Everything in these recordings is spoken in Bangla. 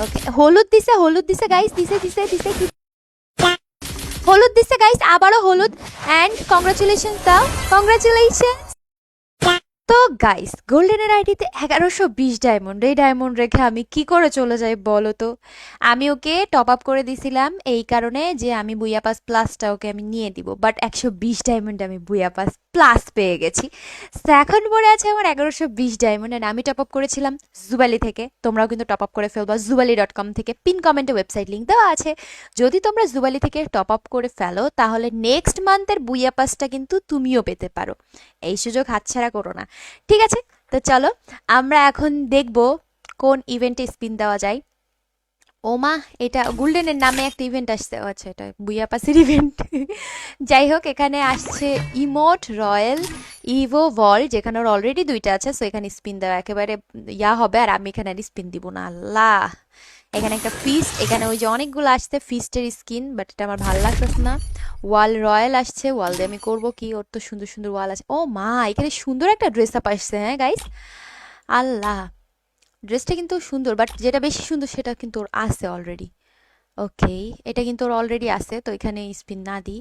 ওকে, হলুদ দিছে গাইস, দিছে কি হলুদ দিছে গাইস, আবারও হলুদ। অ্যান্ড কংগ্রাচুলেশন দাও, কংগ্রাচুলেশন। তো গাইস, গোল্ডেনের আইডিতে 1120 ডায়মন্ড, এই ডায়মন্ড রেখে আমি কি করে চলে যাই বলো তো? আমি ওকে টপ আপ করে দিছিলাম এই কারণে যে আমি বুইয়া পাস প্লাসটা ওকে আমি নিয়ে দিব, বাট 120 ডায়মন্ড আমি বুইয়া পাস প্লাস পেয়ে গেছি। তো এখন পরে আছে আমার 1120 ডায়মন্ড, অ্যান্ড আমি টপ আপ করেছিলাম জুবালি থেকে। তোমরাও কিন্তু টপ আপ করে ফেলবা জুবালি.com থেকে, পিন কমেন্টে ওয়েবসাইট লিঙ্ক দেওয়া আছে। যদি তোমরা জুবালি থেকে টপ আপ করে ফেলো তাহলে নেক্সট মান্থের বুইয়া পাসটা কিন্তু তুমিও পেতে পারো। এই সুযোগ হাতছাড়া করো না, ঠিক আছে? তো চলো আমরা এখন দেখব কোন ইভেন্টে স্পিন দেওয়া যায়। ওমা, এটা গোল্ডেনের নামে একটা ইভেন্ট আসছে, আচ্ছা এটা বুইয়া পাসের ইভেন্ট। যাই হোক, এখানে আসছে ইমোট রয়্যাল ইভো ভল, যেখানে ওর অলরেডি দুইটা আছে, সো এখানে স্পিন দেওয়া একেবারে ইয়া হবে, আর আমি এখানে আর স্পিন দিব না। আল্লাহ, এখানে একটা ফিস্ট, এখানে ওই যে অনেকগুলো আসছে ফিস্টের স্কিন, বাট এটা আমার ভালো লাগতেছে না। ওয়াল রয়্যাল আসছে, ওয়াল দিয়ে আমি করবো কি? ওর তো সুন্দর সুন্দর ওয়াল আছে। ও মা, এখানে সুন্দর একটা ড্রেস আপ আসছে, হ্যাঁ গাইস। আল্লাহ, ড্রেসটা কিন্তু সুন্দর, বাট যেটা বেশি সুন্দর সেটা কিন্তু ওর আছে অলরেডি। ওকে, এটা কিন্তু ওর অলরেডি আছে, তো এখানে স্পিন না দিই।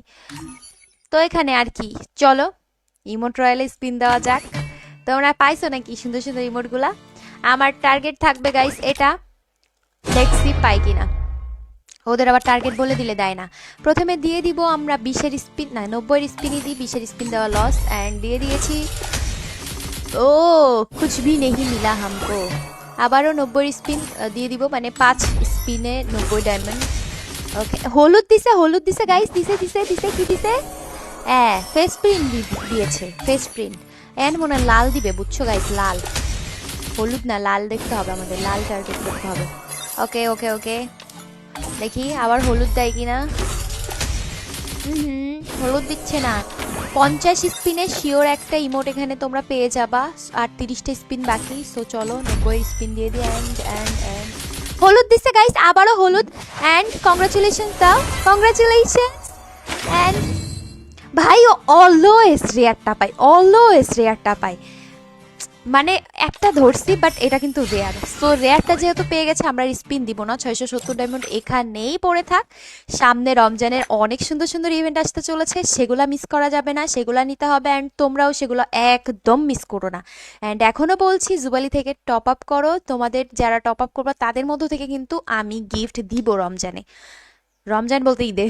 তো এখানে আর কি, চলো ইমোট রয়্যালে স্পিন দেওয়া যাক। তোমরা পাইছো নাকি সুন্দর সুন্দর ইমোটগুলা? আমার টার্গেট থাকবে গাইস এটা, লেটস সি পাই কিনা। ওদের আবার টার্গেট বলে দিলে দেয় না। প্রথমে দিয়ে দিব আমরা 20-এর স্পিন, না 90-এর স্পিনই দিই, 20-এর স্পিন দেওয়া লস। অ্যান্ড দিয়ে দিয়েছি, ও কুছ ভি নেহি মিলা হামকো। আবারও 90-এর স্পিন দিয়ে দিব, মানে 5 স্পিনে 90 ডায়মন্ড। ওকে, হলুদ দিছে গাইস, দিছে কি দিছে? হ্যাঁ, ফেস প্রিন্ট দিয়েছে, ফেস প্রিন্ট। অ্যান্ড মনে হয় লাল দিবে, বুঝছো গাইস? লাল, হলুদ না, লাল দেখতে হবে আমাদের, লাল টার্গেট করতে হবে। ওকে ওকে ওকে, দেখি আবার হলুদ দেয় কিনা। হলুদ দিচ্ছে না। 50 স্পিনে শিওর একটা ইমোট এখানে তোমরা পেয়ে যাবা, আর 30টা স্পিন বাকি। সো চলো 90 স্পিন দিয়ে দিই। অ্যান্ড হলুদ দিচ্ছে গাইস, আবারও হলুদ। অ্যান্ড কংগ্রাচুলেশন দাও, কংগ্রাচুলেশন। অ্যান্ড ভাই, অলওয়েজ রেয়ারটা পাই, অলওয়েজ রেয়ারটা পাই। মানে একটা ধরছি, বাট এটা কিন্তু রেয়ার। সো রেয়ারটা যেহেতু পেয়ে গেছে, আমরা স্পিন দিব না। 670 ডায়মন্ড এখানেই পড়ে থাক। সামনে রমজানের অনেক সুন্দর সুন্দর ইভেন্ট আসতে চলেছে, সেগুলা মিস করা যাবে না, সেগুলা নিতে হবে। অ্যান্ড তোমরাও সেগুলো একদম মিস করো না। অ্যান্ড এখনও বলছি, জুবালি থেকে টপ আপ করো। তোমাদের যারা টপ আপ করবে তাদের মধ্য থেকে কিন্তু আমি গিফট দিব রমজানে। রমজান বলতে ঈদে,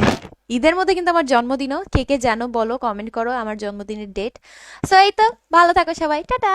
ঈদের মধ্যে কিন্তু আমার জন্মদিনও। কে কে জানো বলো, কমেন্ট করো আমার জন্মদিনের ডেট। সো এই তো, ভালো থাকো সবাই, টাটা।